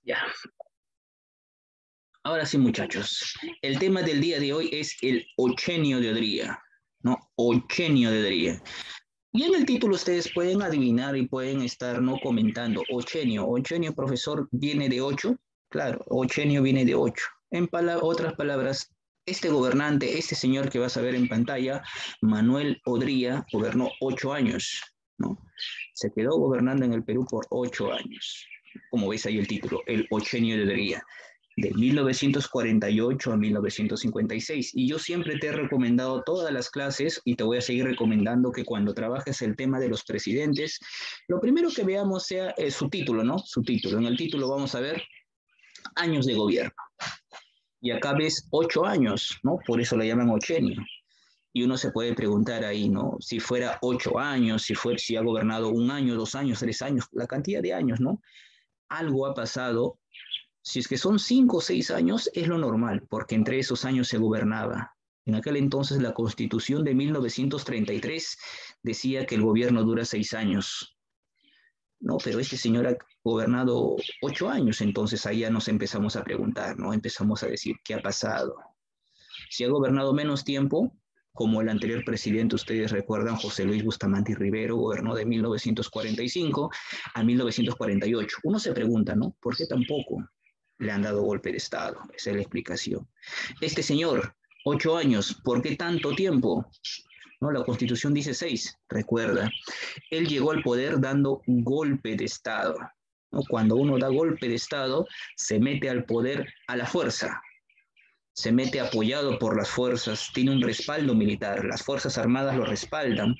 Ya, ahora sí, muchachos. El tema del día de hoy es el ochenio de Odría, ¿no? Ochenio de Odría. Y en el título ustedes pueden adivinar y pueden estar no comentando. Ochenio, ochenio, profesor, viene de ocho. Claro, ochenio viene de ocho. Otras palabras, este gobernante, este señor que vas a ver en pantalla, Manuel Odría, gobernó 8 años, ¿no? Se quedó gobernando en el Perú por 8 años. Como ves ahí el título, el ochenio de Odría de 1948 a 1956. Y yo siempre te he recomendado todas las clases y te voy a seguir recomendando que cuando trabajes el tema de los presidentes, lo primero que veamos sea su título, ¿no? Su título. En el título vamos a ver años de gobierno. Y acá ves 8 años, ¿no? Por eso le llaman ochenio. Y uno se puede preguntar ahí, ¿no? Si fuera 8 años, si ha gobernado 1 año, 2 años, 3 años, la cantidad de años, ¿no? Algo ha pasado. Si es que son 5 o 6 años, es lo normal, porque entre esos años se gobernaba. En aquel entonces la Constitución de 1933 decía que el gobierno dura 6 años. No, pero este señor ha gobernado 8 años, entonces ahí ya nos empezamos a preguntar, ¿no? Empezamos a decir, ¿qué ha pasado? Si ha gobernado menos tiempo, como el anterior presidente, ustedes recuerdan, José Luis Bustamante Rivero, gobernó de 1945 a 1948. Uno se pregunta, ¿no? ¿Por qué tampoco le han dado golpe de Estado? Esa es la explicación. Este señor, 8 años, ¿por qué tanto tiempo? ¿No? La Constitución dice 6, recuerda. Él llegó al poder dando un golpe de Estado. ¿No? Cuando uno da golpe de Estado, se mete al poder a la fuerza, se mete apoyado por las fuerzas, tiene un respaldo militar, las Fuerzas Armadas lo respaldan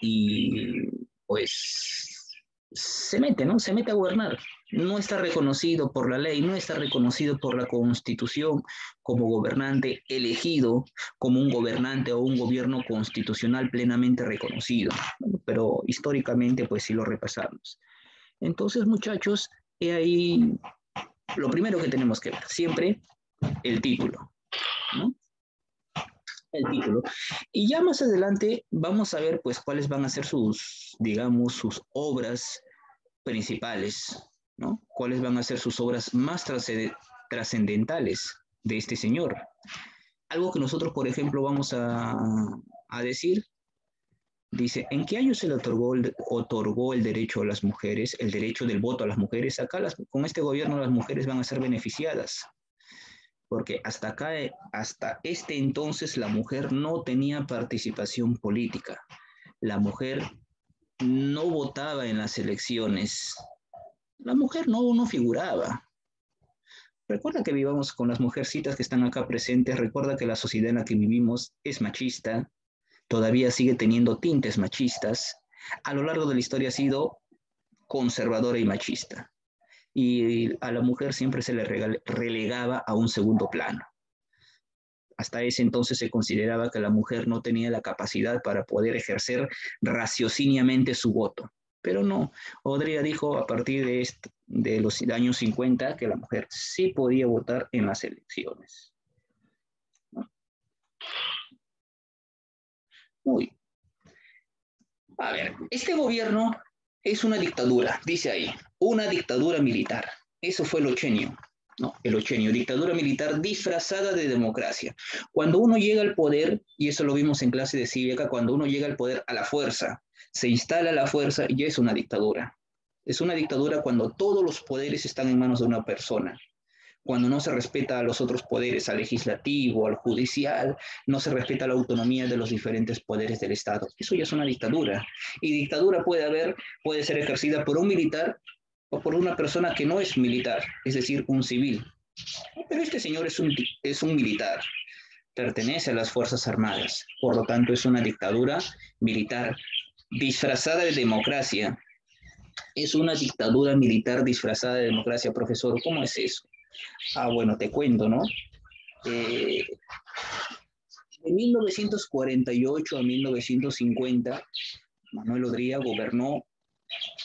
y pues se mete, ¿no? Se mete a gobernar. No está reconocido por la ley, no está reconocido por la Constitución como gobernante elegido, como un gobernante o un gobierno constitucional plenamente reconocido. Pero históricamente, pues sí lo repasamos. Entonces, muchachos, he ahí lo primero que tenemos que ver, siempre el título, ¿no? El título. Y ya más adelante vamos a ver pues cuáles van a ser sus, digamos, sus obras principales, ¿no? Cuáles van a ser sus obras más trascendentales de este señor. Algo que nosotros, por ejemplo, vamos a decir, dice, ¿en qué año se le otorgó el derecho a las mujeres, el derecho del voto a las mujeres? Acá con este gobierno las mujeres van a ser beneficiadas porque hasta acá, hasta este entonces, la mujer no tenía participación política. La mujer no votaba en las elecciones. La mujer no figuraba. Recuerda que vivamos con las mujercitas que están acá presentes. Recuerda que la sociedad en la que vivimos es machista, todavía sigue teniendo tintes machistas. A lo largo de la historia ha sido conservadora y machista. Y a la mujer siempre se le relegaba a un segundo plano. Hasta ese entonces se consideraba que la mujer no tenía la capacidad para poder ejercer raciociniamente su voto. Pero no, Odría dijo a partir de los años 50 que la mujer sí podía votar en las elecciones, ¿no? Uy, a ver, este gobierno es una dictadura, dice ahí, una dictadura militar. Eso fue el ochenio, ¿no? El ochenio, dictadura militar disfrazada de democracia. Cuando uno llega al poder, y eso lo vimos en clase de cívica, cuando uno llega al poder a la fuerza, se instala la fuerza y es una dictadura. Es una dictadura cuando todos los poderes están en manos de una persona, cuando no se respeta a los otros poderes, al legislativo, al judicial, no se respeta la autonomía de los diferentes poderes del Estado. Eso ya es una dictadura. Y dictadura puede ser ejercida por un militar o por una persona que no es militar, es decir, un civil. Pero este señor es un militar, pertenece a las Fuerzas Armadas, por lo tanto es una dictadura militar disfrazada de democracia. Es una dictadura militar disfrazada de democracia, profesor. ¿Cómo es eso? Ah, bueno, te cuento, ¿no? Eh, de 1948 a 1950, Manuel Odría gobernó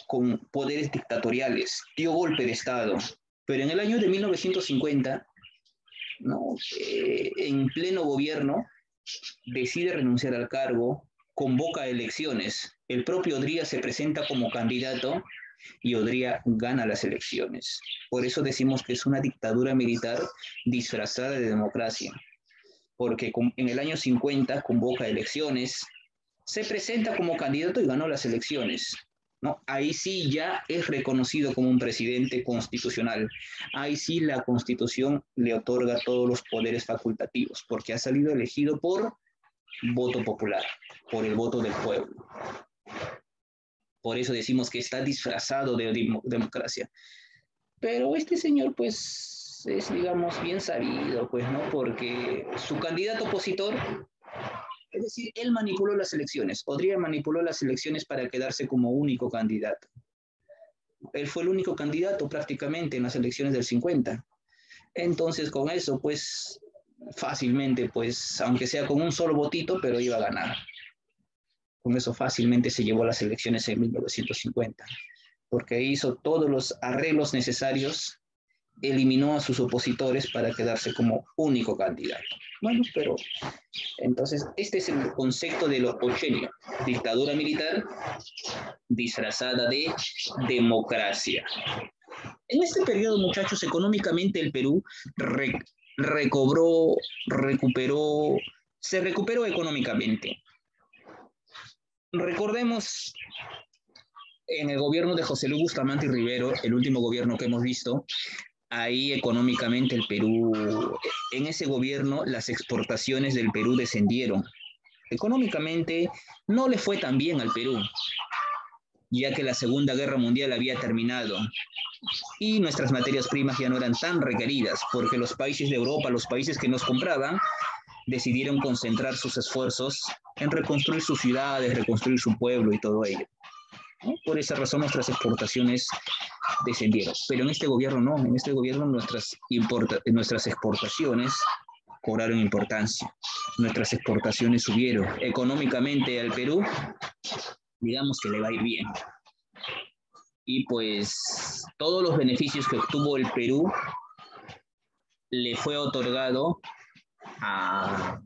con poderes dictatoriales, dio golpe de Estado, pero en el año de 1950, ¿no? En pleno gobierno, decide renunciar al cargo, convoca elecciones. El propio Odría se presenta como candidato y Odría gana las elecciones. Por eso decimos que es una dictadura militar disfrazada de democracia, porque en el año 50 convoca elecciones, se presenta como candidato y ganó las elecciones. ¿No? Ahí sí ya es reconocido como un presidente constitucional. Ahí sí la Constitución le otorga todos los poderes facultativos, porque ha salido elegido por voto popular, por el voto del pueblo. Por eso decimos que está disfrazado de democracia. Pero este señor, pues, es, digamos, bien sabido, pues, ¿no? Porque su candidato opositor, es decir, él manipuló las elecciones. Odría manipuló las elecciones para quedarse como único candidato. Él fue el único candidato prácticamente en las elecciones del 50. Entonces, con eso, pues, fácilmente, pues, aunque sea con un solo votito, pero iba a ganar. Con eso fácilmente se llevó las elecciones en 1950, porque hizo todos los arreglos necesarios, eliminó a sus opositores para quedarse como único candidato. Bueno, pero entonces este es el concepto de lo ochenio, dictadura militar disfrazada de democracia. En este periodo, muchachos, económicamente el Perú recobró, se recuperó económicamente. Recordemos en el gobierno de José Luis Bustamante y Rivero, el último gobierno que hemos visto, ahí económicamente el Perú, en ese gobierno las exportaciones del Perú descendieron. Económicamente no le fue tan bien al Perú, ya que la Segunda Guerra Mundial había terminado y nuestras materias primas ya no eran tan requeridas, porque los países de Europa, los países que nos compraban, decidieron concentrar sus esfuerzos en reconstruir sus ciudades, reconstruir su pueblo y todo ello, ¿no? Por esa razón nuestras exportaciones descendieron. Pero en este gobierno no, en este gobierno nuestras exportaciones cobraron importancia, nuestras exportaciones subieron. Económicamente al Perú, digamos que le va a ir bien. Y pues todos los beneficios que obtuvo el Perú le fue otorgado a,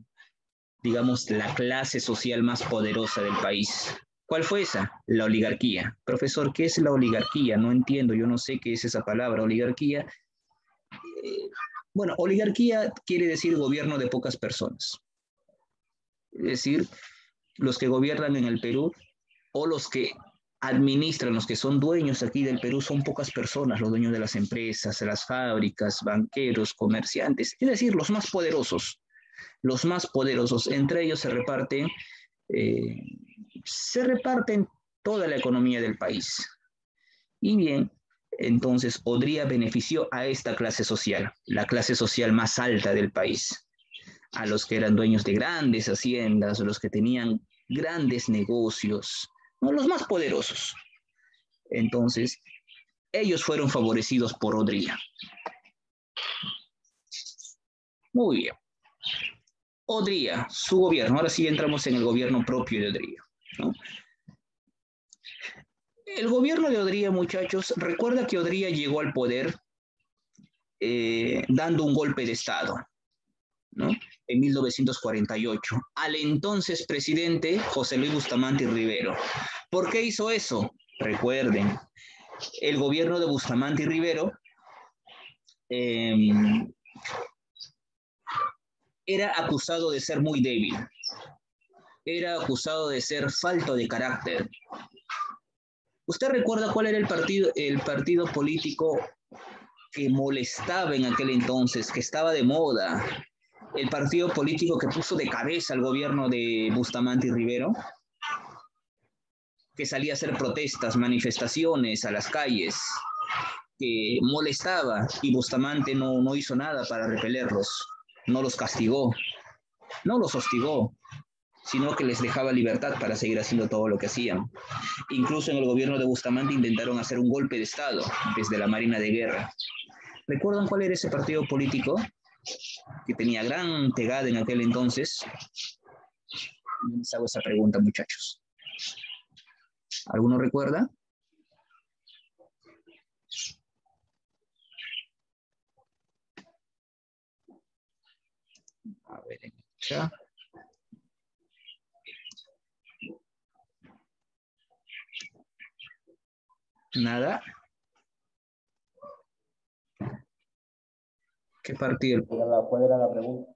digamos, la clase social más poderosa del país. ¿Cuál fue esa? La oligarquía. Profesor, ¿qué es la oligarquía? No entiendo, yo no sé qué es esa palabra. Oligarquía. Bueno, oligarquía quiere decir gobierno de pocas personas. Es decir, los que gobiernan en el Perú o los que administran, los que son dueños aquí del Perú, son pocas personas, los dueños de las empresas, de las fábricas, banqueros, comerciantes, es decir, los más poderosos. Los más poderosos, entre ellos eh, se reparten toda la economía del país. Y bien, entonces Odría benefició a esta clase social, la clase social más alta del país, a los que eran dueños de grandes haciendas, los que tenían grandes negocios, ¿no? Los más poderosos. Entonces, ellos fueron favorecidos por Odría. Muy bien. Odría, su gobierno. Ahora sí entramos en el gobierno propio de Odría, ¿no? El gobierno de Odría, muchachos, recuerda que Odría llegó al poder dando un golpe de Estado, ¿no? En 1948, al entonces presidente José Luis Bustamante y Rivero. ¿Por qué hizo eso? Recuerden, el gobierno de Bustamante y Rivero era acusado de ser muy débil, era acusado de ser falto de carácter. ¿Usted recuerda cuál era el partido político que molestaba en aquel entonces, que estaba de moda? El partido político que puso de cabeza al gobierno de Bustamante y Rivero, que salía a hacer protestas, manifestaciones a las calles, que molestaba y Bustamante no hizo nada para repelerlos, no los castigó, no los hostigó, sino que les dejaba libertad para seguir haciendo todo lo que hacían. Incluso en el gobierno de Bustamante intentaron hacer un golpe de Estado desde la Marina de Guerra. ¿Recuerdan cuál era ese partido político que tenía gran pegada en aquel entonces? Les hago esa pregunta, muchachos. ¿Alguno recuerda? A ver, en el chat. Nada. ¿Qué partido? ¿Cuál era la pregunta?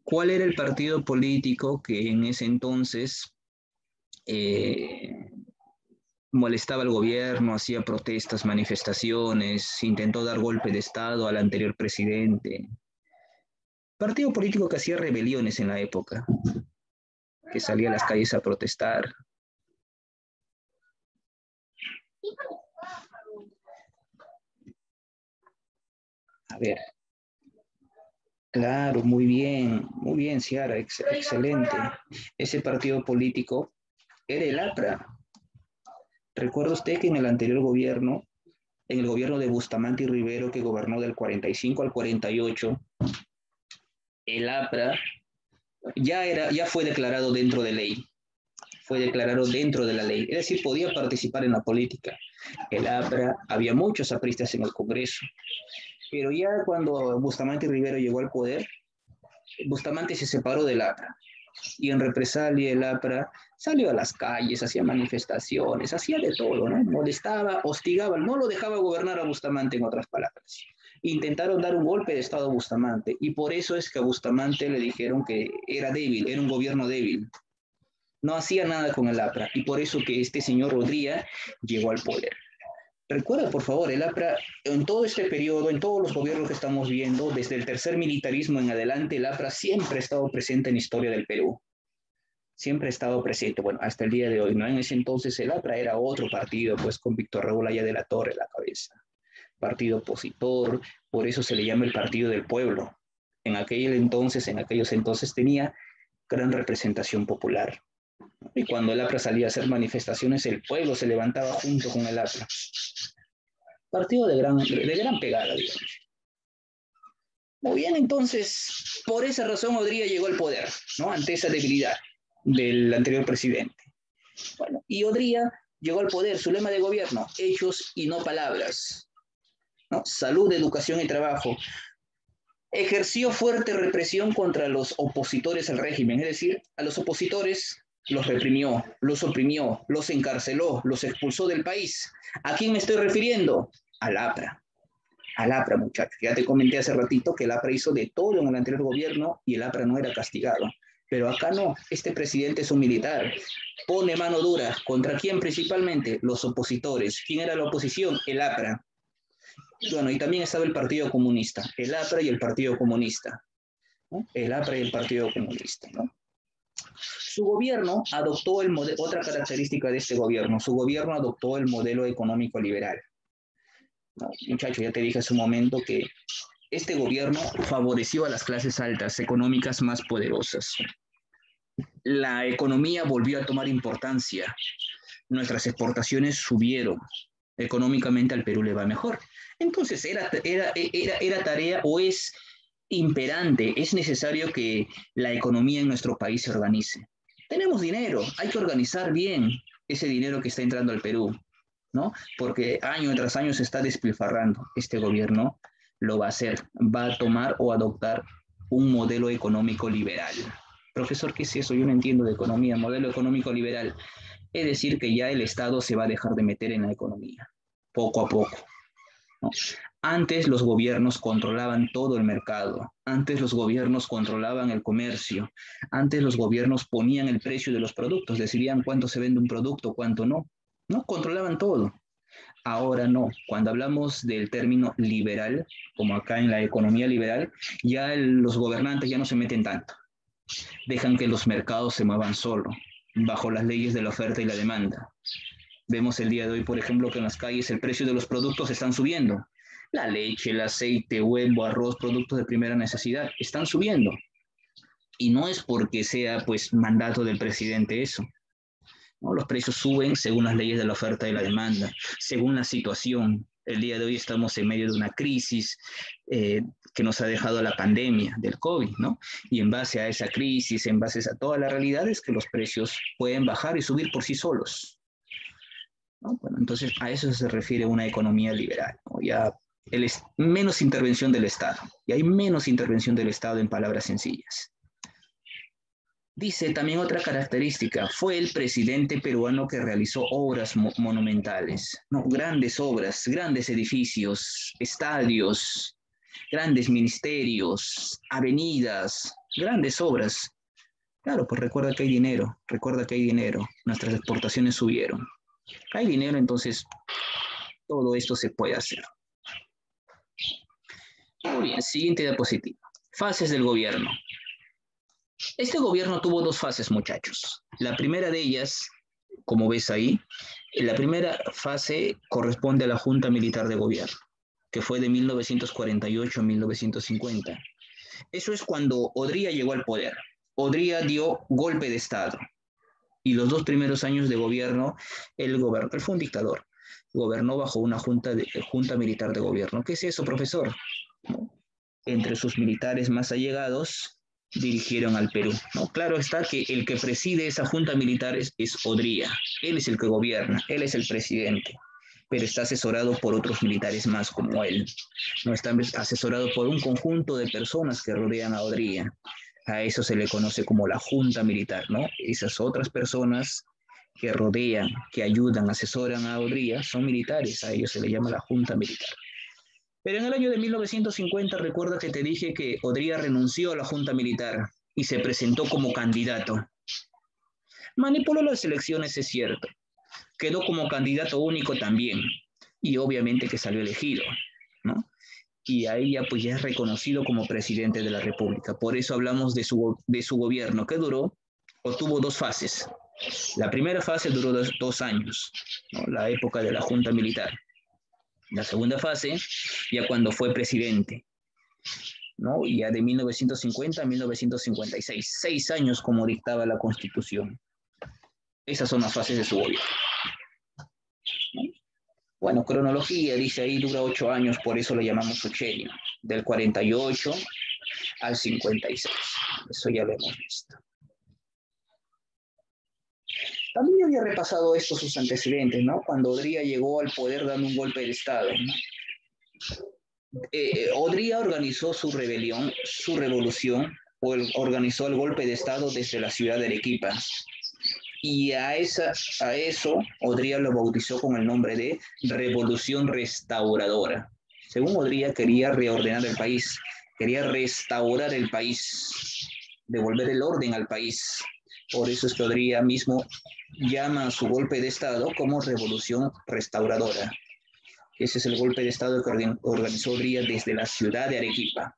¿Cuál era el partido político que en ese entonces molestaba al gobierno, hacía protestas, manifestaciones, intentó dar golpe de Estado al anterior presidente? Partido político que hacía rebeliones en la época, que salía a las calles a protestar. A ver. Claro, muy bien, Ciara, excelente. Ese partido político era el APRA. ¿Recuerda usted que en el anterior gobierno, en el gobierno de Bustamante y Rivero, que gobernó del 45 al 48, el APRA ya fue declarado dentro de ley, fue declarado dentro de la ley, es decir, podía participar en la política. El APRA, había muchos apristas en el Congreso, pero ya cuando Bustamante y Rivero llegó al poder, Bustamante se separó del APRA y en represalia el APRA salió a las calles, hacía manifestaciones, hacía de todo, ¿no? Molestaba, hostigaba, no lo dejaba gobernar a Bustamante, en otras palabras. Intentaron dar un golpe de Estado a Bustamante y por eso es que a Bustamante le dijeron que era débil, era un gobierno débil. No hacía nada con el APRA y por eso que este señor Rodríguez llegó al poder. Recuerda, por favor, el APRA, en todo este periodo, en todos los gobiernos que estamos viendo, desde el tercer militarismo en adelante, el APRA siempre ha estado presente en la historia del Perú. Siempre ha estado presente, bueno, hasta el día de hoy, ¿no? En ese entonces el APRA era otro partido, pues con Víctor Raúl Haya de la Torre a la cabeza. Partido opositor, por eso se le llama el Partido del Pueblo. En aquellos entonces tenía gran representación popular. Y cuando el APRA salía a hacer manifestaciones, el pueblo se levantaba junto con el APRA. Partido de gran pegada, digamos. Muy bien, entonces, por esa razón Odría llegó al poder, ¿no? Ante esa debilidad del anterior presidente. Bueno, y Odría llegó al poder, su lema de gobierno, hechos y no palabras, ¿no? Salud, educación y trabajo. Ejerció fuerte represión contra los opositores al régimen, es decir, a los opositores los reprimió, los oprimió, los encarceló, los expulsó del país. ¿A quién me estoy refiriendo? Al APRA. Al APRA, muchachos. Ya te comenté hace ratito que el APRA hizo de todo en el anterior gobierno y el APRA no era castigado. Pero acá no, este presidente es un militar, pone mano dura. ¿Contra quién principalmente? Los opositores. ¿Quién era la oposición? El APRA. Bueno, y también estaba el Partido Comunista, el APRA y el Partido Comunista, ¿no? El APRA y el Partido Comunista, ¿no? Su gobierno adoptó el modelo, otra característica de este gobierno, su gobierno adoptó el modelo económico liberal. No, muchacho, ya te dije hace un momento que este gobierno favoreció a las clases altas, económicas más poderosas. La economía volvió a tomar importancia. Nuestras exportaciones subieron. Económicamente al Perú le va mejor. Entonces era tarea o es imperante, es necesario que la economía en nuestro país se organice. Tenemos dinero, hay que organizar bien ese dinero que está entrando al Perú, ¿no? Porque año tras año se está despilfarrando. Este gobierno lo va a hacer, va a tomar o adoptar un modelo económico liberal. Profesor, ¿qué es eso? Yo no entiendo de economía, modelo económico liberal. Es decir, que ya el Estado se va a dejar de meter en la economía, poco a poco, ¿no? Antes los gobiernos controlaban todo el mercado, antes los gobiernos controlaban el comercio, antes los gobiernos ponían el precio de los productos, decidían cuánto se vende un producto, cuánto no, ¿no? Controlaban todo. Ahora no, cuando hablamos del término liberal, como acá en la economía liberal, ya los gobernantes ya no se meten tanto, dejan que los mercados se muevan solo, bajo las leyes de la oferta y la demanda. Vemos el día de hoy, por ejemplo, que en las calles el precio de los productos están subiendo. La leche, el aceite, huevo, arroz, productos de primera necesidad, están subiendo. Y no es porque sea, pues, mandato del presidente eso, ¿no? Los precios suben según las leyes de la oferta y la demanda, según la situación. El día de hoy estamos en medio de una crisis que nos ha dejado la pandemia del COVID, ¿no? Y en base a esa crisis, en base a toda la realidad, es que los precios pueden bajar y subir por sí solos, ¿no? Bueno, entonces a eso se refiere una economía liberal, ¿no? Ya menos intervención del Estado, y hay menos intervención del Estado en palabras sencillas. Dice también otra característica, fue el presidente peruano que realizó obras monumentales, ¿no? Grandes obras, grandes edificios, estadios, grandes ministerios, avenidas, grandes obras. Claro, pues recuerda que hay dinero, nuestras exportaciones subieron. Hay dinero, entonces todo esto se puede hacer. Muy bien, siguiente diapositiva. Fases del gobierno. Este gobierno tuvo dos fases, muchachos. La primera de ellas, como ves ahí, la primera fase corresponde a la Junta Militar de Gobierno, que fue de 1948 a 1950. Eso es cuando Odría llegó al poder. Odría dio golpe de Estado. Y los 2 primeros años de gobierno, él fue un dictador. Gobernó bajo una junta militar de gobierno. ¿Qué es eso, profesor? Entre sus militares más allegados dirigieron al Perú, ¿no? Claro está que el que preside esa junta militar es Odría. Él es el que gobierna, él es el presidente, pero está asesorado por otros militares más como él. No está asesorado por un conjunto de personas que rodean a Odría. A eso se le conoce como la junta militar, ¿no? Esas otras personas que rodean, que ayudan, asesoran a Odría, son militares, a ellos se le llama la junta militar. Pero en el año de 1950, recuerda que te dije que Odría renunció a la junta militar y se presentó como candidato. Manipuló las elecciones, es cierto. Quedó como candidato único también. Y obviamente que salió elegido, ¿no? Y ahí ya pues ya es reconocido como presidente de la República. Por eso hablamos de su gobierno, que duró o tuvo dos fases. La primera fase duró dos años, ¿no? La época de la junta militar. La segunda fase, ya cuando fue presidente, ¿no? Ya de 1950 a 1956, 6 años como dictaba la Constitución. Esas son las fases de su gobierno, ¿no? Bueno, cronología, dice ahí, dura 8 años, por eso lo llamamos sexenio, del 48 al 56. Eso ya lo hemos visto. También había repasado esto sus antecedentes, ¿no? Cuando Odría llegó al poder dando un golpe de Estado, ¿no? Odría organizó su rebelión, su revolución, organizó el golpe de Estado desde la ciudad de Arequipa. Y a eso Odría lo bautizó con el nombre de Revolución Restauradora. Según Odría, quería reordenar el país, quería restaurar el país, devolver el orden al país. Por eso es que Odría mismo llama a su golpe de Estado como Revolución Restauradora. Ese es el golpe de Estado que organizó Odría desde la ciudad de Arequipa.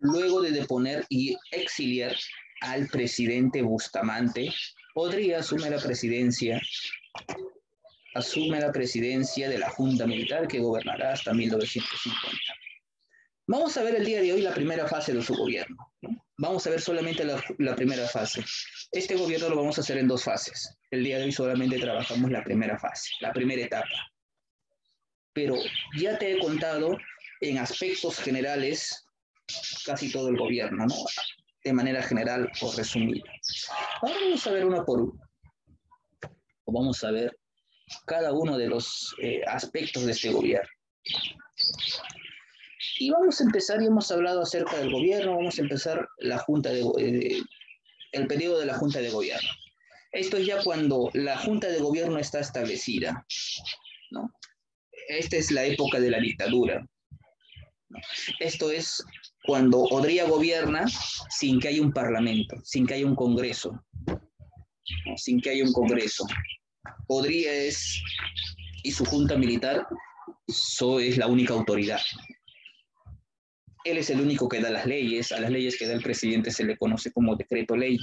Luego de deponer y exiliar al presidente Bustamante, Odría asume la presidencia de la Junta Militar que gobernará hasta 1950. Vamos a ver el día de hoy la primera fase de su gobierno, ¿no? Vamos a ver solamente la primera fase. Este gobierno lo vamos a hacer en dos fases. El día de hoy solamente trabajamos la primera fase, la primera etapa. Pero ya te he contado en aspectos generales casi todo el gobierno, ¿no? De manera general o resumida. Ahora vamos a ver uno por uno. O vamos a ver cada uno de los aspectos de este gobierno. Y vamos a empezar, y hemos hablado acerca del gobierno, vamos a empezar el periodo de la Junta de Gobierno. Esto es ya cuando la Junta de Gobierno está establecida, ¿no? Esta es la época de la dictadura. Esto es cuando Odría gobierna sin que haya un parlamento, sin que haya un congreso, ¿no? Sin que haya un congreso. Odría y su junta militar es la única autoridad. Él es el único que da las leyes, a las leyes que da el presidente se le conoce como decreto ley.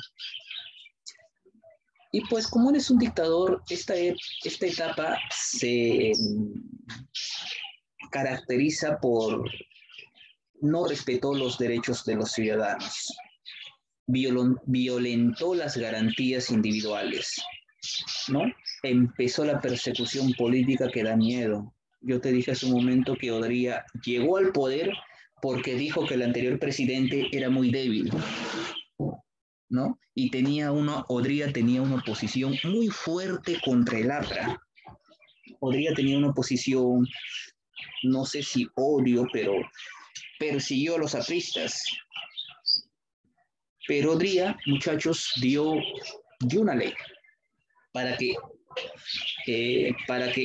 Y pues como él es un dictador, esta etapa se caracteriza por no respetó los derechos de los ciudadanos, violentó las garantías individuales, ¿no? Empezó la persecución política que da miedo. Yo te dije hace un momento que Odría llegó al poder porque dijo que el anterior presidente era muy débil, ¿no? Y Odría tenía una oposición muy fuerte contra el APRA. Odría tenía una oposición no sé si odio, pero persiguió a los apristas. Pero Odría, muchachos, dio una ley para que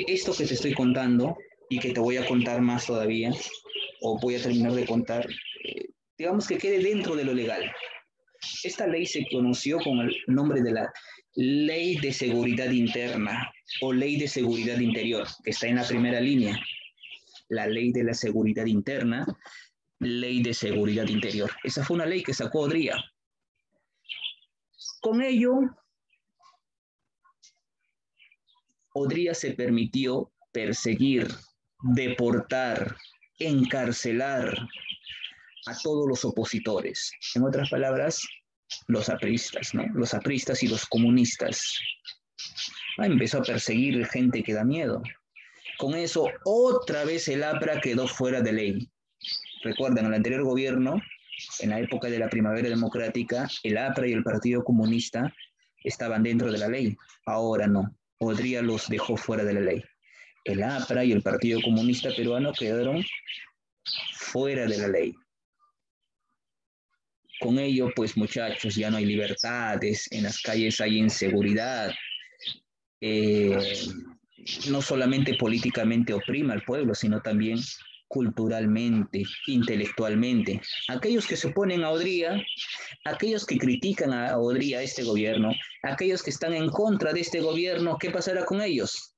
esto que te estoy contando y que te voy a contar más todavía, o voy a terminar de contar, digamos que quede dentro de lo legal. Esta ley se conoció con el nombre de la Ley de Seguridad Interna o Ley de Seguridad Interior, que está en la primera línea. La Ley de la Seguridad Interna, Ley de Seguridad Interior. Esa fue una ley que sacó Odría. Con ello, Odría se permitió perseguir, deportar, encarcelar a todos los opositores. En otras palabras, los apristas, ¿no? Los apristas y los comunistas. Empezó a perseguir gente que da miedo. Con eso, otra vez el APRA quedó fuera de ley. Recuerdan, en el anterior gobierno, en la época de la Primavera Democrática, el APRA y el Partido Comunista estaban dentro de la ley. Ahora no. Odría los dejó fuera de la ley. El APRA y el Partido Comunista Peruano quedaron fuera de la ley. Con ello, pues muchachos, ya no hay libertades, en las calles hay inseguridad, no solamente políticamente oprime al pueblo, sino también culturalmente, intelectualmente. Aquellos que se oponen a Odría, aquellos que critican a Odría, a este gobierno, aquellos que están en contra de este gobierno, ¿qué pasará con ellos?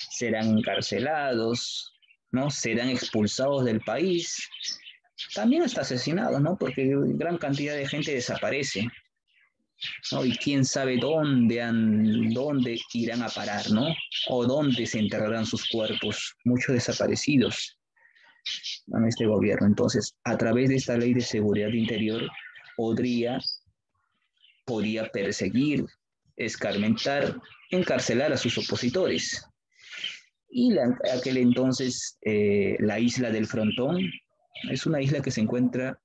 Serán encarcelados, ¿no? Serán expulsados del país, también hasta asesinados, ¿no? Porque gran cantidad de gente desaparece, ¿no? Y quién sabe dónde irán a parar, ¿no? O dónde se enterrarán sus cuerpos, muchos desaparecidos en este gobierno. Entonces, a través de esta ley de seguridad interior, podría perseguir, escarmentar, encarcelar a sus opositores. Y aquel entonces, la isla del Frontón es una isla que se encuentra,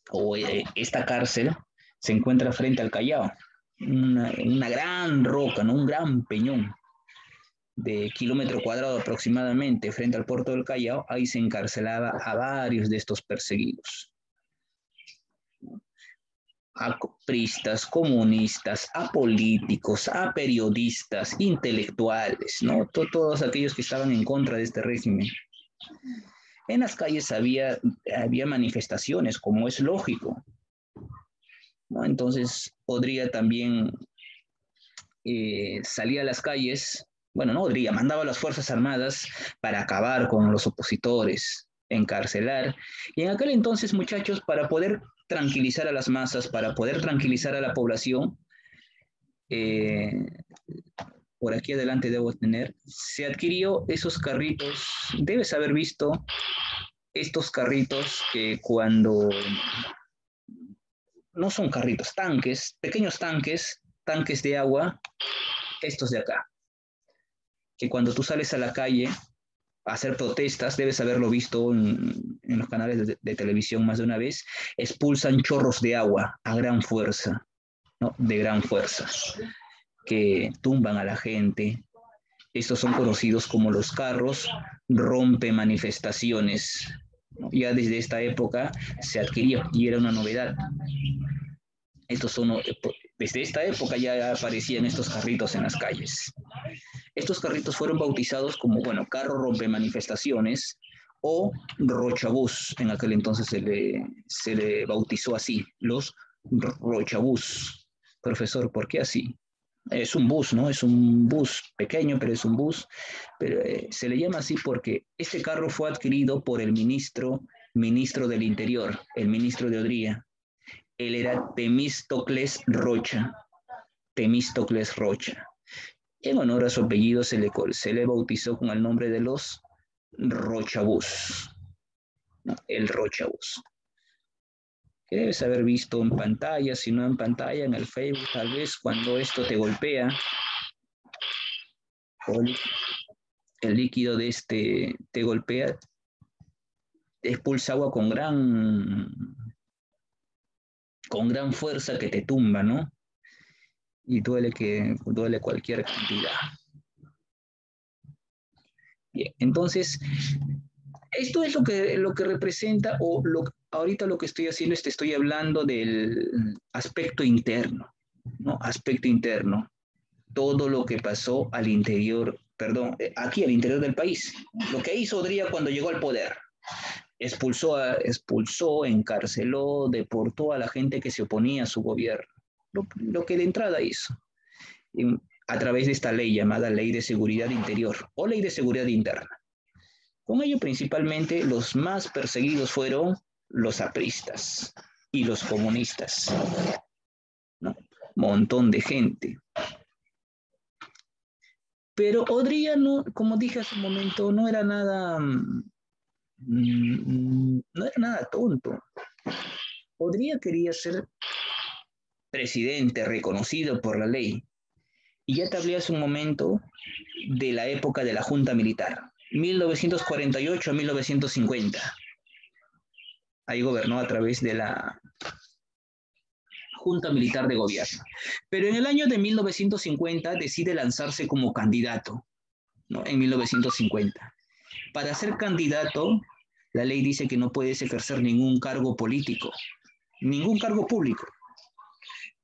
o esta cárcel se encuentra frente al Callao, una gran roca, ¿no? Un gran peñón de kilómetro cuadrado aproximadamente frente al puerto del Callao. Ahí se encarcelaba a varios de estos perseguidos. A pristas, comunistas, a políticos, a periodistas, intelectuales, ¿no? Todos aquellos que estaban en contra de este régimen. En las calles había manifestaciones, como es lógico, ¿no? Entonces, Odría también salía a las calles, bueno, no Odría, mandaba a las Fuerzas Armadas para acabar con los opositores, encarcelar. Y en aquel entonces, muchachos, para poder tranquilizar a las masas, para poder tranquilizar a la población, por aquí adelante debo tener, se adquirió esos carritos, debes haber visto estos carritos que cuando no son carritos, tanques, pequeños tanques de agua, estos de acá, que cuando tú sales a la calle a hacer protestas, debes haberlo visto en los canales de televisión más de una vez, expulsan chorros de agua a gran fuerza, ¿no? De gran fuerza, que tumban a la gente. Estos son conocidos como los carros rompe manifestaciones. Ya desde esta época se adquiría y era una novedad. Desde esta época ya aparecían estos carritos en las calles. Estos carritos fueron bautizados como, bueno, carro rompe manifestaciones o rochabús. En aquel entonces se le bautizó así, los rochabús. Profesor, ¿por qué así? Es un bus, ¿no? Es un bus pequeño, pero es un bus. Pero se le llama así porque este carro fue adquirido por el ministro del Interior, el ministro de Odría. Él era Temístocles Rocha. Temístocles Rocha. En honor a su apellido se le bautizó con el nombre de los Rochabús, ¿no? El Rochabús. Que debes haber visto en pantalla, si no en pantalla, en el Facebook, tal vez cuando esto te golpea, el líquido de este te golpea, expulsa agua con gran fuerza que te tumba, ¿no? Y duele cualquier cantidad. Bien, entonces, Esto es lo que representa, ahorita lo que estoy haciendo es te estoy hablando del aspecto interno, ¿no? Aspecto interno. Todo lo que pasó al interior, perdón, aquí al interior del país. Lo que hizo Odría cuando llegó al poder. Expulsó, encarceló, deportó a la gente que se oponía a su gobierno. Lo que de entrada hizo. A través de esta ley llamada Ley de Seguridad Interior o Ley de Seguridad Interna. Con ello, principalmente, los más perseguidos fueron los apristas y los comunistas, ¿no? Montón de gente. Pero Odría, no, como dije hace un momento, no era nada, no era nada tonto. Odría quería ser presidente reconocido por la ley. Y ya te hablé hace un momento de la época de la Junta Militar, 1948 a 1950. Ahí gobernó a través de la Junta Militar de Gobierno. Pero en el año de 1950 decide lanzarse como candidato, ¿no? En 1950. Para ser candidato, la ley dice que no puedes ejercer ningún cargo político, ningún cargo público.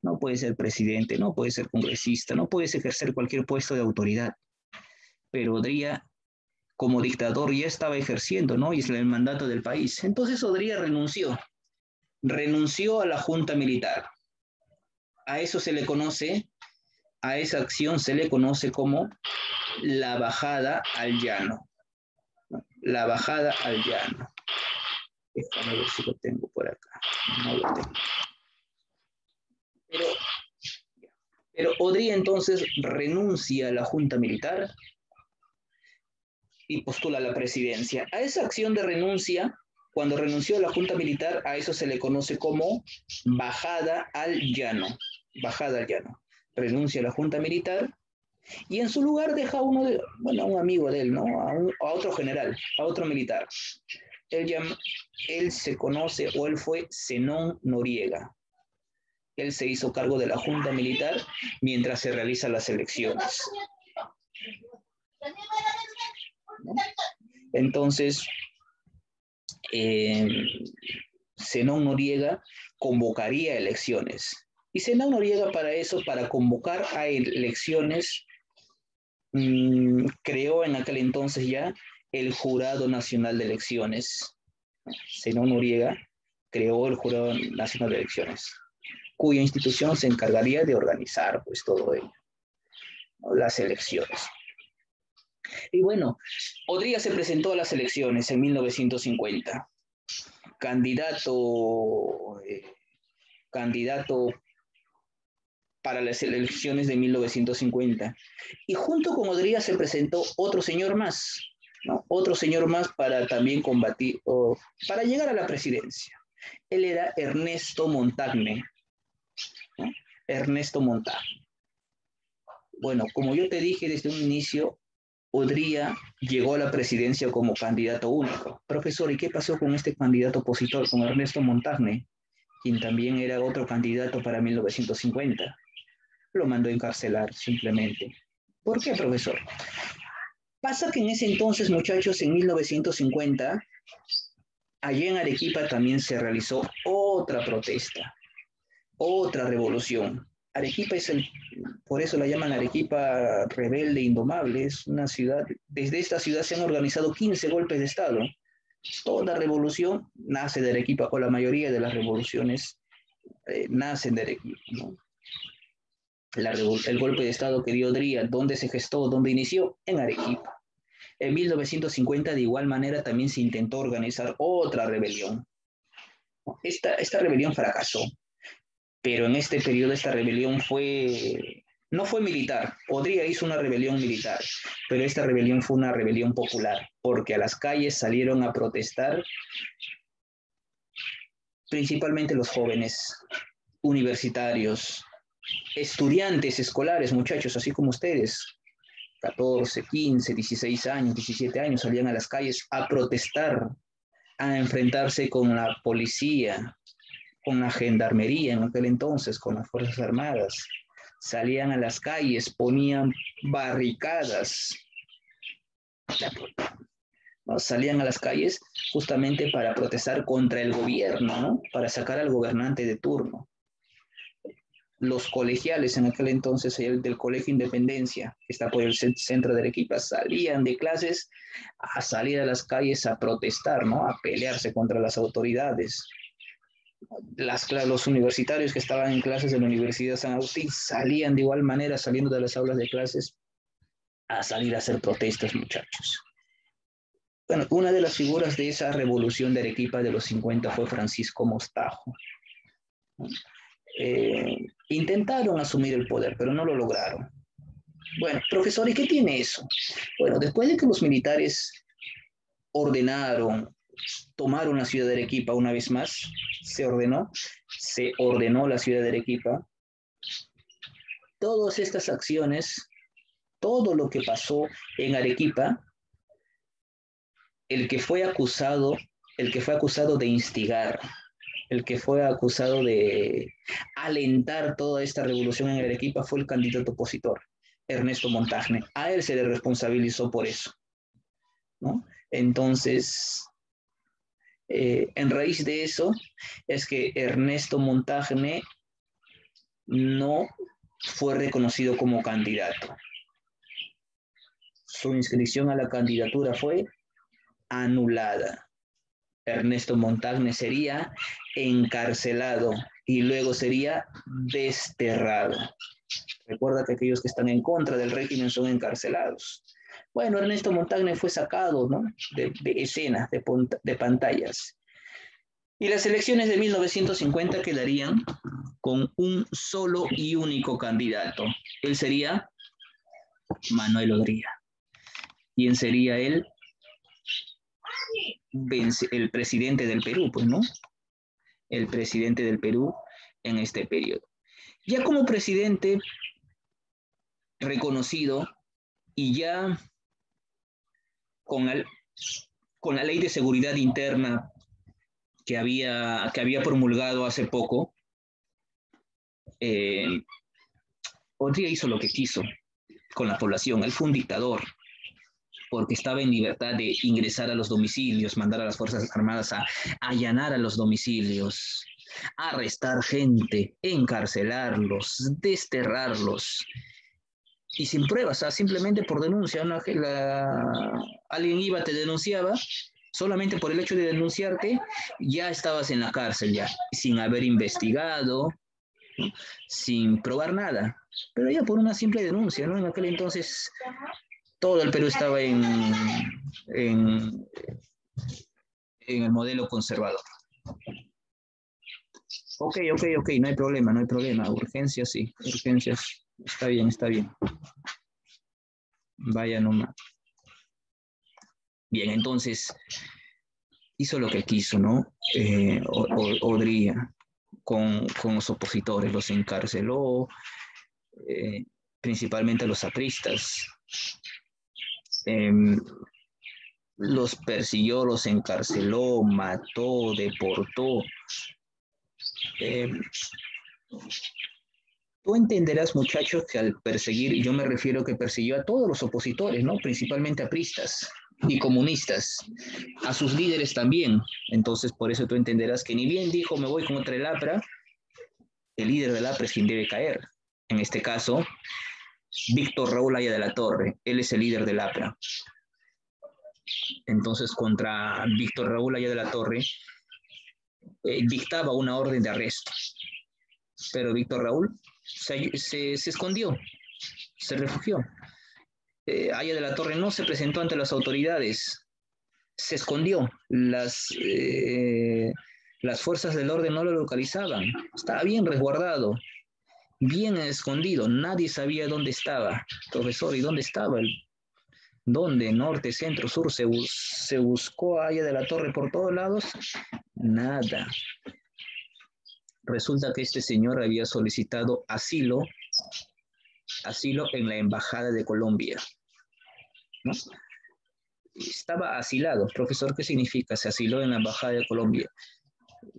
No puedes ser presidente, no puedes ser congresista, no puedes ejercer cualquier puesto de autoridad. Pero Odría, como dictador, ya estaba ejerciendo, ¿no? Y es el mandato del país. Entonces Odría renunció a la Junta Militar. A eso se le conoce, a esa acción se le conoce como la bajada al llano. La bajada al llano. Déjame ver si lo tengo por acá. No lo tengo. Pero Odría entonces renuncia a la Junta Militar y postula a la presidencia. A esa acción de renuncia, cuando renunció a la Junta Militar, a eso se le conoce como bajada al llano. Bajada al llano. Renuncia a la Junta Militar y en su lugar deja a un amigo de él, ¿no? A otro general, a otro militar. Él se conoce, o él fue Zenón Noriega. Él se hizo cargo de la Junta Militar mientras se realizan las elecciones, ¿no? Entonces, Zenón Noriega convocaría elecciones. Y Zenón Noriega para eso, para convocar a elecciones, creó en aquel entonces ya el Jurado Nacional de Elecciones. Zenón Noriega creó el Jurado Nacional de Elecciones, cuya institución se encargaría de organizar pues todo ello, ¿no? Las elecciones. Y bueno, Odría se presentó a las elecciones en 1950, candidato para las elecciones de 1950. Y junto con Odría se presentó otro señor más, ¿no? Otro señor más para también combatir, para llegar a la presidencia. Él era Ernesto Montagne, ¿no? Ernesto Montagne. Bueno, como yo te dije desde un inicio, Odría llegó a la presidencia como candidato único. Profesor, ¿y qué pasó con este candidato opositor, con Ernesto Montagne, quien también era otro candidato para 1950? Lo mandó a encarcelar simplemente. ¿Por qué, profesor? Pasa que en ese entonces, muchachos, en 1950, allá en Arequipa también se realizó otra protesta, otra revolución. Arequipa por eso la llaman Arequipa rebelde indomable, es una ciudad, desde esta ciudad se han organizado 15 golpes de Estado. Toda revolución nace de Arequipa, o la mayoría de las revoluciones nacen de Arequipa, ¿no? El golpe de Estado que dio Odría, ¿dónde se gestó? ¿Dónde inició? En Arequipa. En 1950, de igual manera, también se intentó organizar otra rebelión. Esta rebelión fracasó, pero en este periodo esta rebelión no fue militar. Odría hizo una rebelión militar, pero esta rebelión fue una rebelión popular, porque a las calles salieron a protestar principalmente los jóvenes universitarios, estudiantes escolares, muchachos, así como ustedes, 14, 15, 16 años, 17 años, salían a las calles a protestar, a enfrentarse con la policía, con la gendarmería en aquel entonces, con las Fuerzas Armadas. Salían a las calles, ponían barricadas. ¿no? Salían a las calles justamente para protestar contra el gobierno, ¿no? Para sacar al gobernante de turno. Los colegiales en aquel entonces, el del Colegio Independencia, que está por el centro de Arequipa, salían de clases a salir a las calles a protestar, ¿no? A pelearse contra las autoridades. Los universitarios que estaban en clases de la Universidad de San Agustín salían de igual manera, saliendo de las aulas de clases, a salir a hacer protestas, muchachos. Bueno, una de las figuras de esa revolución de Arequipa de los 50 fue Francisco Mostajo. Intentaron asumir el poder, pero no lo lograron. Bueno, profesor, ¿y qué tiene eso? Bueno, después de que los militares tomaron la ciudad de Arequipa una vez más, se ordenó la ciudad de Arequipa. Todas estas acciones, todo lo que pasó en Arequipa, el que fue acusado de instigar, el que fue acusado de alentar toda esta revolución en Arequipa fue el candidato opositor, Ernesto Montagne. A él se le responsabilizó por eso, ¿no? Entonces, en raíz de eso es que Ernesto Montagne no fue reconocido como candidato. Su inscripción a la candidatura fue anulada. Ernesto Montagne sería encarcelado y luego sería desterrado. Recuerda que aquellos que están en contra del régimen son encarcelados. Bueno, Ernesto Montagne fue sacado, ¿no? de escenas, de pantallas. Y las elecciones de 1950 quedarían con un solo y único candidato. Él sería Manuel Odría. ¿Quién sería él? El presidente del Perú, pues, ¿no? El presidente del Perú en este periodo. Ya como presidente reconocido y ya con la ley de seguridad interna que había promulgado hace poco, Odría hizo lo que quiso con la población. Él fue un dictador porque estaba en libertad de ingresar a los domicilios, mandar a las Fuerzas Armadas a allanar a los domicilios, arrestar gente, encarcelarlos, desterrarlos. Y sin pruebas, simplemente por denuncia. Alguien iba, te denunciaba, solamente por el hecho de denunciarte, ya estabas en la cárcel, ya, sin haber investigado, ¿no? Sin probar nada, pero ya por una simple denuncia, ¿no? En aquel entonces todo el Perú estaba en el modelo conservador. Ok, no hay problema. Urgencias, sí, urgencias. Está bien. Vaya nomás. Bien, entonces hizo lo que quiso, ¿no? Odría con los opositores, los encarceló, principalmente a los apristas. Los persiguió, los encarceló, mató, deportó. Tú entenderás, muchachos, que al perseguir, yo me refiero que persiguió a todos los opositores, ¿no? Principalmente a apristas y comunistas, a sus líderes también. Entonces, por eso tú entenderás que ni bien dijo me voy contra el APRA, el líder del APRA es quien debe caer. En este caso, Víctor Raúl Haya de la Torre, él es el líder del APRA. Entonces, contra Víctor Raúl Haya de la Torre, dictaba una orden de arresto. Pero Víctor Raúl se escondió, se refugió. Haya de la Torre no se presentó ante las autoridades, se escondió. Las fuerzas del orden no lo localizaban, estaba bien resguardado, bien escondido, nadie sabía dónde estaba. Profesor, ¿y dónde estaba? ¿Dónde? Norte, centro, sur, se buscó a Haya de la Torre por todos lados, nada. Resulta que este señor había solicitado asilo en la Embajada de Colombia, ¿no? Estaba asilado. Profesor, ¿qué significa? Se asiló en la Embajada de Colombia.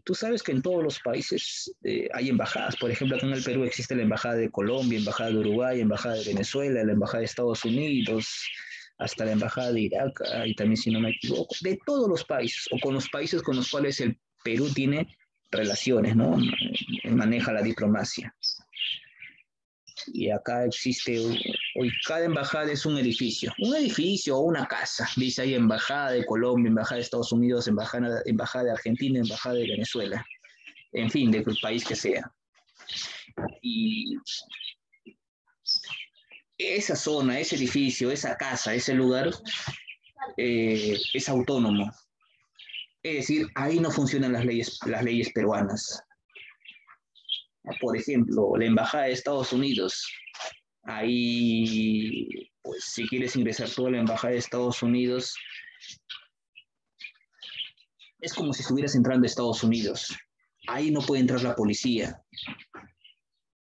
Tú sabes que en todos los países hay embajadas. Por ejemplo, acá en el Perú existe la Embajada de Colombia, Embajada de Uruguay, Embajada de Venezuela, la Embajada de Estados Unidos, hasta la embajada de Irak, y también si no me equivoco, de todos los países, o con los países con los cuales el Perú tiene relaciones, ¿no? Maneja la diplomacia. Y acá existe, hoy cada embajada es un edificio o una casa. Dice ahí embajada de Colombia, embajada de Estados Unidos, embajada de Argentina, embajada de Venezuela, en fin, del país que sea. Y esa zona, ese edificio, esa casa, ese lugar es autónomo. Es decir, ahí no funcionan las leyes peruanas. Por ejemplo, la embajada de Estados Unidos, ahí, pues si quieres ingresar tú a la embajada de Estados Unidos, es como si estuvieras entrando a Estados Unidos. Ahí no puede entrar la policía.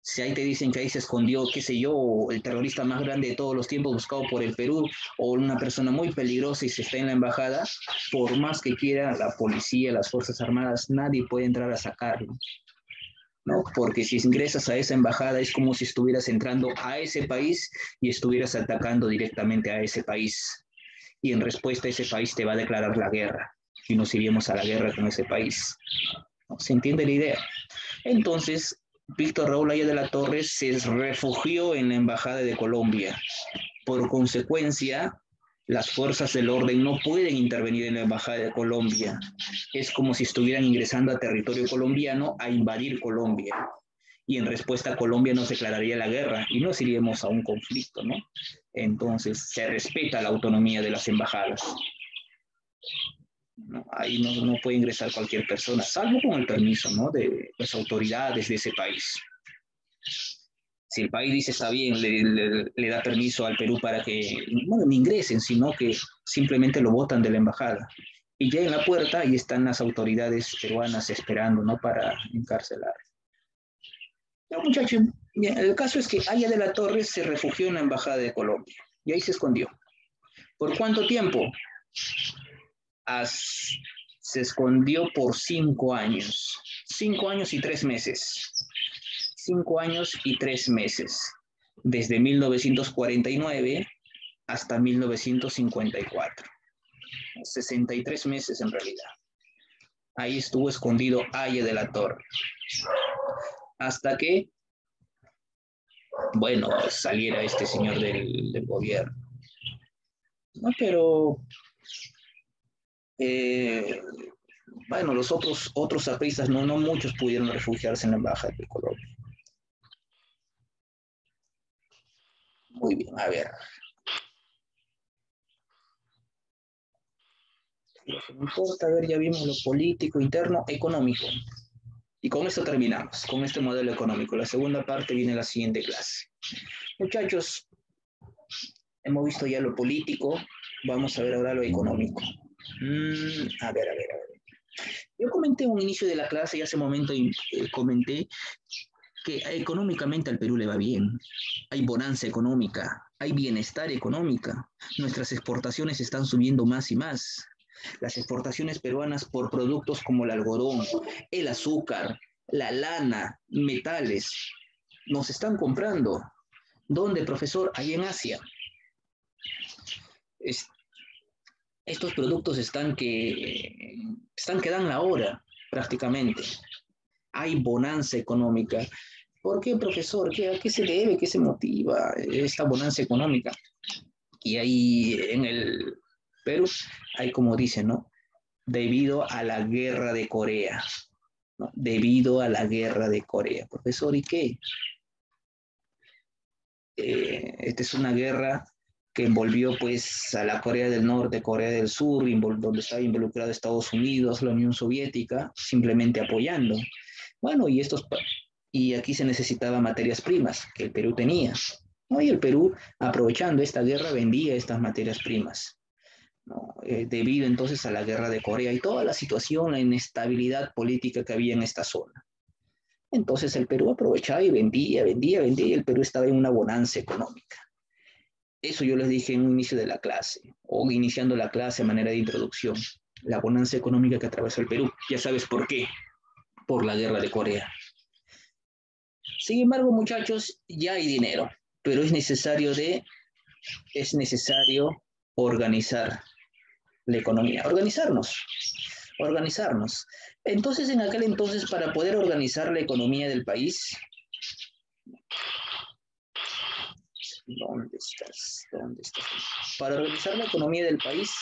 Si ahí te dicen que ahí se escondió, qué sé yo, el terrorista más grande de todos los tiempos buscado por el Perú, o una persona muy peligrosa y se está en la embajada, por más que quiera la policía, las Fuerzas Armadas, nadie puede entrar a sacarlo, ¿no? Porque si ingresas a esa embajada es como si estuvieras entrando a ese país y estuvieras atacando directamente a ese país. Y en respuesta ese país te va a declarar la guerra y nos iríamos a la guerra con ese país. ¿No? ¿Se entiende la idea? Entonces, Víctor Raúl Haya de la Torre se refugió en la Embajada de Colombia. Por consecuencia, las fuerzas del orden no pueden intervenir en la Embajada de Colombia. Es como si estuvieran ingresando a territorio colombiano a invadir Colombia. Y en respuesta, Colombia nos declararía la guerra y nos iríamos a un conflicto, ¿no? Entonces, se respeta la autonomía de las embajadas. ¿No? Ahí no puede ingresar cualquier persona, salvo con el permiso, ¿no? De las autoridades de ese país. Si el país dice está bien, le da permiso al Perú para que, bueno, no ingresen, sino que simplemente lo botan de la embajada. Y ya en la puerta ahí están las autoridades peruanas esperando, ¿no? Para encarcelar. No, muchachos, el caso es que Haya de la Torre se refugió en la embajada de Colombia y ahí se escondió. ¿Por cuánto tiempo? Se escondió por 5 años. 5 años y 3 meses. 5 años y 3 meses. Desde 1949 hasta 1954. 63 meses en realidad. Ahí estuvo escondido Haya de la Torre. Hasta que, bueno, saliera este señor del gobierno. ¿No? Pero bueno, los otros apristas, no muchos pudieron refugiarse en la embajada de Colombia. Muy bien, a ver. Lo que me importa, a ver, ya vimos lo político, interno, económico. Y con esto terminamos, con este modelo económico. La segunda parte viene en la siguiente clase. Muchachos, hemos visto ya lo político, vamos a ver ahora lo económico. A ver. Yo comenté un inicio de la clase y hace un momento comenté que económicamente al Perú le va bien. Hay bonanza económica, hay bienestar económica. Nuestras exportaciones están subiendo más y más. Las exportaciones peruanas por productos como el algodón, el azúcar, la lana, metales, nos están comprando. ¿Dónde, profesor? Ahí en Asia. Estos productos están que dan la hora prácticamente. Hay bonanza económica. ¿Por qué, profesor? ¿A qué se debe? ¿Qué se motiva esta bonanza económica? Y ahí en el Perú hay como dicen, ¿no? Debido a la guerra de Corea. ¿No? Debido a la guerra de Corea. Profesor, ¿y qué? Esta es una guerra que envolvió pues a la Corea del Norte, Corea del Sur, donde estaba involucrado Estados Unidos, la Unión Soviética, simplemente apoyando. Bueno, y aquí se necesitaban materias primas que el Perú tenía, ¿no? Y el Perú, aprovechando esta guerra, vendía estas materias primas, ¿no? Debido entonces a la guerra de Corea y toda la situación, la inestabilidad política que había en esta zona. Entonces el Perú aprovechaba y vendía, y el Perú estaba en una bonanza económica. Eso yo les dije en un inicio de la clase, o iniciando la clase de manera de introducción. La bonanza económica que atravesó el Perú. Ya sabes por qué. Por la guerra de Corea. Sin embargo, muchachos, ya hay dinero, pero es necesario organizar la economía, organizarnos. Entonces, en aquel entonces, para poder organizar la economía del país, ¿dónde estás? ¿Dónde estás? Para organizar la economía del país,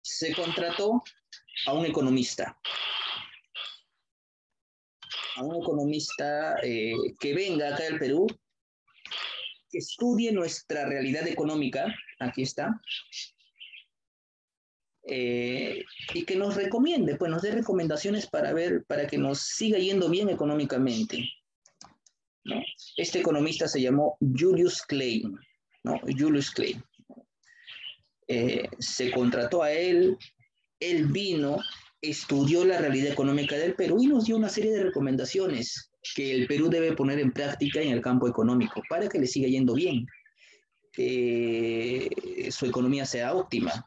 se contrató a un economista, que venga acá al Perú, que estudie nuestra realidad económica, aquí está, y que nos recomiende, pues nos dé recomendaciones para ver, para que nos siga yendo bien económicamente, ¿no? Este economista se llamó Julius Klein, ¿no? Julius Klein. Se contrató a él, él vino, estudió la realidad económica del Perú y nos dio una serie de recomendaciones que el Perú debe poner en práctica en el campo económico para que le siga yendo bien, que su economía sea óptima,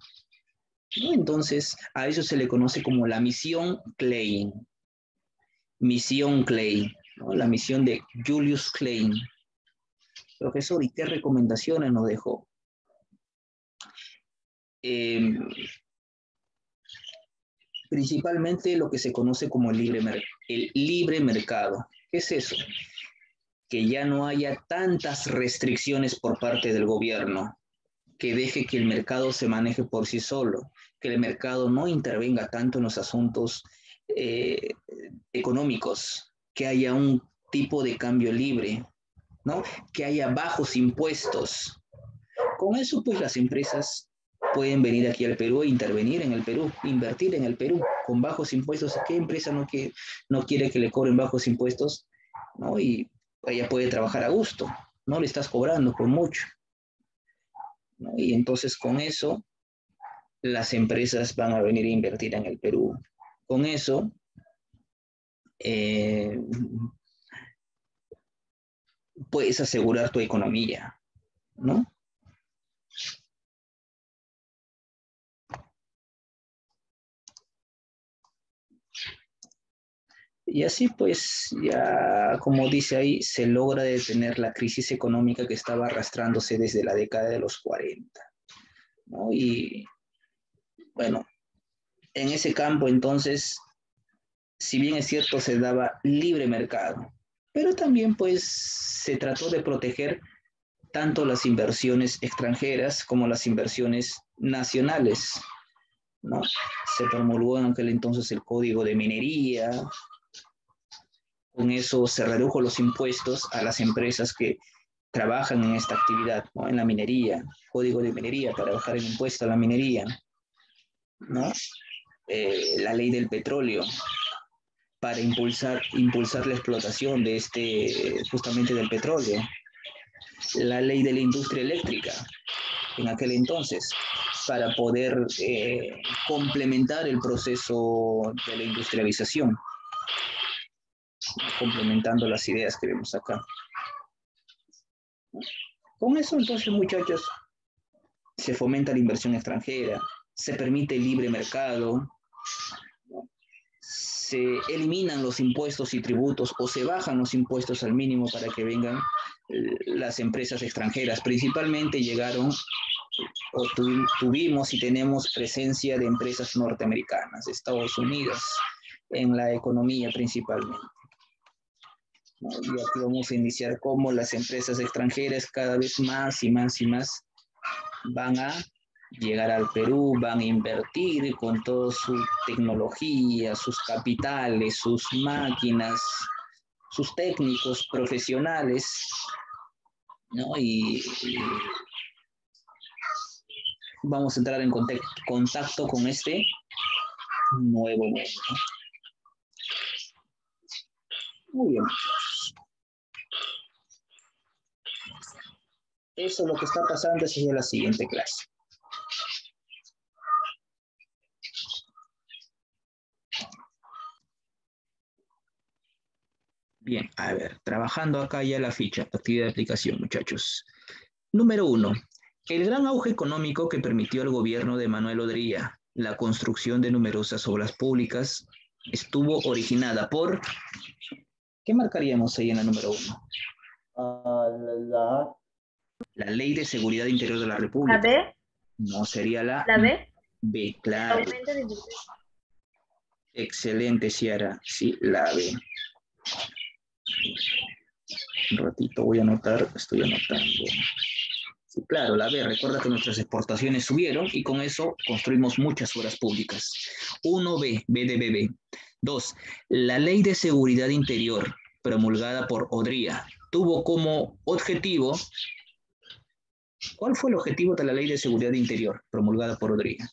¿no? Entonces, a eso se le conoce como la misión Klein. Misión Klein, ¿no? La misión de Julius Klein. Profesor, ¿y qué recomendaciones nos dejó? Principalmente lo que se conoce como el libre mercado. ¿Qué es eso? Que ya no haya tantas restricciones por parte del gobierno, que deje que el mercado se maneje por sí solo, que el mercado no intervenga tanto en los asuntos económicos, que haya un tipo de cambio libre, ¿no? Que haya bajos impuestos. Con eso, pues las empresas pueden venir aquí al Perú e intervenir en el Perú, invertir en el Perú con bajos impuestos. ¿Qué empresa no quiere que le cobren bajos impuestos? ¿No? Y ella puede trabajar a gusto, no le estás cobrando por mucho, ¿no? Y entonces con eso las empresas van a venir a invertir en el Perú. Con eso, puedes asegurar tu economía, ¿no? Y así pues, ya como dice ahí, se logra detener la crisis económica que estaba arrastrándose desde la década de los 40, ¿no? Y bueno, en ese campo entonces, si bien es cierto, se daba libre mercado, pero también pues se trató de proteger tanto las inversiones extranjeras como las inversiones nacionales, ¿no? Se promulgó en aquel entonces el Código de Minería. Con eso se redujo los impuestos a las empresas que trabajan en esta actividad, ¿no? En la minería, Código de Minería para bajar el impuesto a la minería, ¿no? La ley del petróleo para impulsar la explotación de justamente del petróleo, la ley de la industria eléctrica en aquel entonces, para poder complementar el proceso de la industrialización, complementando las ideas que vemos acá. Con eso entonces, muchachos, se fomenta la inversión extranjera, se permite el libre mercado, se eliminan los impuestos y tributos o se bajan los impuestos al mínimo para que vengan las empresas extranjeras. Principalmente llegaron o tuvimos y tenemos presencia de empresas norteamericanas, de Estados Unidos, en la economía principalmente. ¿No? Y aquí vamos a iniciar cómo las empresas extranjeras cada vez más y más y más van a llegar al Perú, van a invertir con toda su tecnología, sus capitales, sus máquinas, sus técnicos profesionales, ¿no? Y vamos a entrar en contacto con este nuevo mundo. Muy bien. Eso es lo que está pasando en la siguiente clase. Bien, a ver, trabajando acá ya la ficha, actividad de aplicación, muchachos. Número 1. El gran auge económico que permitió al gobierno de Manuel Odría la construcción de numerosas obras públicas estuvo originada por... ¿Qué marcaríamos ahí en la número 1? La Ley de Seguridad Interior de la ¿La República. B? No sería la ¿La B? B, claro. Aumento de ingresos. Excelente, Ciara. Sí, la B. Un ratito voy a anotar, estoy anotando. Sí, claro, la B. Recuerda que nuestras exportaciones subieron y con eso construimos muchas obras públicas. 1B, B de bebé. 2. La Ley de Seguridad Interior, promulgada por Odría, tuvo como objetivo... ¿Cuál fue el objetivo de la Ley de Seguridad Interior, promulgada por Odría?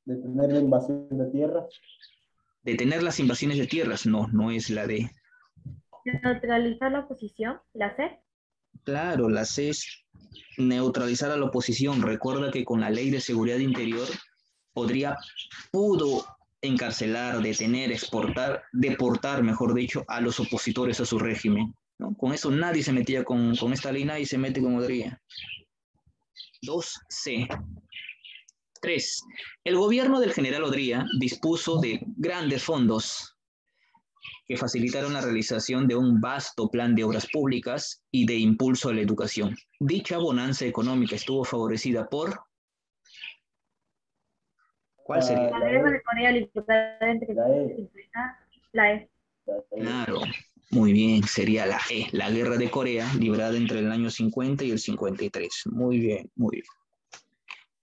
Detener la invasión de tierras. Detener las invasiones de tierras. No, no es la D. Neutralizar la oposición. ¿La C? Claro, la C es neutralizar a la oposición. Recuerda que con la Ley de Seguridad Interior, Odría pudo encarcelar, detener, exportar, deportar, mejor dicho, a los opositores a su régimen, ¿no? Con eso nadie se metía con esta ley, nadie se mete con Odría. 2C. 3. El gobierno del general Odría dispuso de grandes fondos que facilitaron la realización de un vasto plan de obras públicas y de impulso a la educación. Dicha bonanza económica estuvo favorecida por... ¿Cuál sería? La guerra de Corea librada entre La E. La E. Claro, muy bien, sería la E, la guerra de Corea, librada entre el año 50 y el 53. Muy bien, muy bien.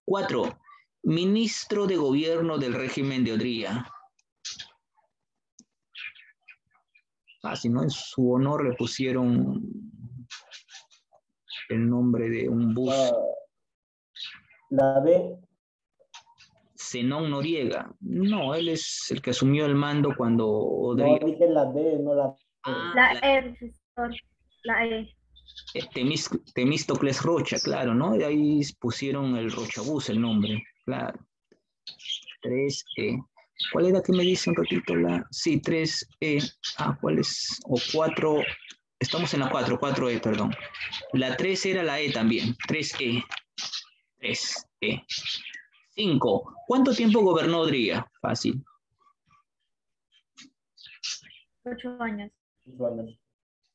4. Ministro de Gobierno del régimen de Odría. Si no, en su honor le pusieron el nombre de un bus. La B. Zenón Noriega. No, él es el que asumió el mando cuando Odría... No, dije la D, no la B. La E, profesor. La E. Temístocles Rocha, claro, ¿no? De ahí pusieron el Rochabús, el nombre, claro. 3E. ¿Cuál era que me dice un ratito la? Sí, 3E. ¿Cuál es? O 4. Estamos en la 4, 4E, perdón. La 3 era la E también. 3E. 3E. 5. ¿Cuánto tiempo gobernó Odría? Fácil. 8 años. 8 años.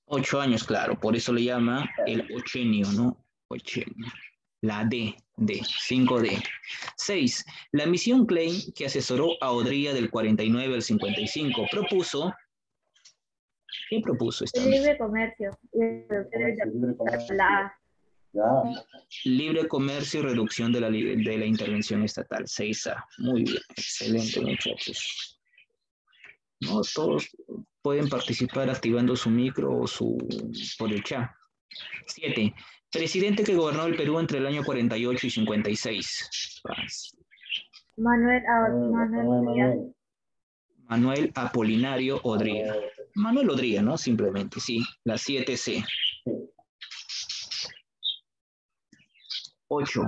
8 años, claro. Por eso le llama el ochenio, ¿no? Ochenio. La D, 5D. 6. La misión Klein, que asesoró a Odría del 49 al 55, propuso... ¿Qué propuso esta misión? Libre comercio. Libre comercio. La A. Ya. Libre comercio y reducción de la intervención estatal. 6A. Muy bien, excelente, muchachos. ¿No? Todos pueden participar activando su micro o por el chat. 7. Presidente que gobernó el Perú entre el año 48 y 56. Manuel Manuel Apolinario Odría. Manuel Odría, ¿no? Simplemente, sí. La 7C. 8.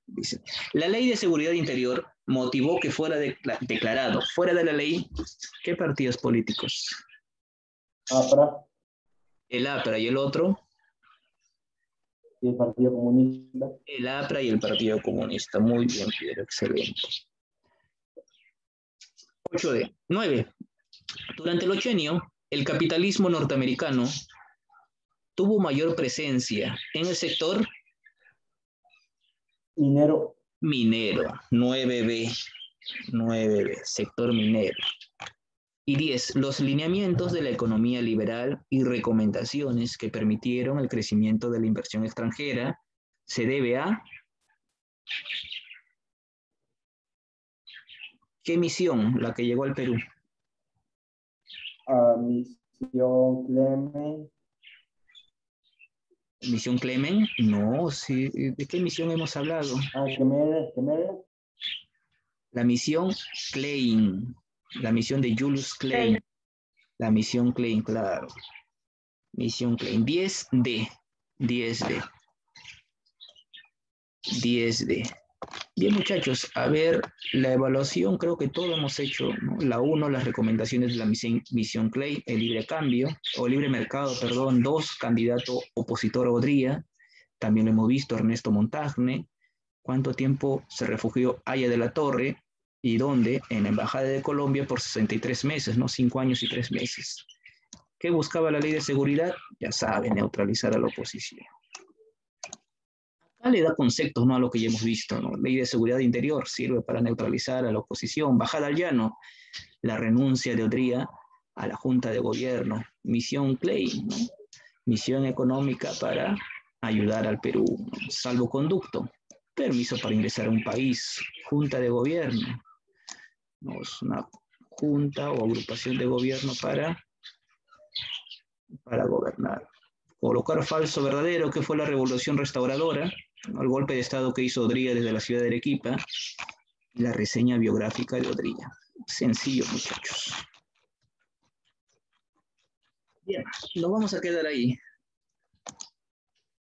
Dice, la Ley de Seguridad Interior motivó que fuera declarado fuera de la ley, ¿qué partidos políticos? APRA. El APRA y el otro. Y el Partido Comunista. El APRA y el Partido Comunista. Muy bien, Pedro, excelente. 8D. 9. Durante el ochenio, el capitalismo norteamericano tuvo mayor presencia en el sector minero. 9B, sector minero. Y 10, los lineamientos de la economía liberal y recomendaciones que permitieron el crecimiento de la inversión extranjera se debe a... ¿Qué misión? La que llegó al Perú. Misión Clemen. ¿Misión Clemen? No, sí. ¿De qué misión hemos hablado? Clemen. La misión Klein. La misión de Julius Klein. La misión Klein, claro. Misión Klein. 10D. 10D. 10D. Bien, muchachos, a ver, la evaluación creo que todo hemos hecho, ¿no? La 1, las recomendaciones de la misión Klein, el libre cambio, o libre mercado, perdón. 2, candidato opositor a Odría. También lo hemos visto, Ernesto Montagne. ¿Cuánto tiempo se refugió Haya de la Torre? ¿Y dónde? En la Embajada de Colombia por 63 meses, ¿no? 5 años y 3 meses. ¿Qué buscaba la ley de seguridad? Ya saben, neutralizar a la oposición. Acá le da conceptos, ¿no? A lo que ya hemos visto, ¿no? Ley de seguridad interior sirve para neutralizar a la oposición. Bajada al llano, la renuncia de Odría a la Junta de Gobierno. Misión Clay, ¿no? Misión económica para ayudar al Perú. ¿No? Salvoconducto, permiso para ingresar a un país. Junta de Gobierno, ¿no? Es una junta o agrupación de gobierno para gobernar. Colocar falso verdadero, que fue la revolución restauradora, ¿no? El golpe de Estado que hizo Odría desde la ciudad de Arequipa, y la reseña biográfica de Odría. Sencillo, muchachos. Bien, nos vamos a quedar ahí.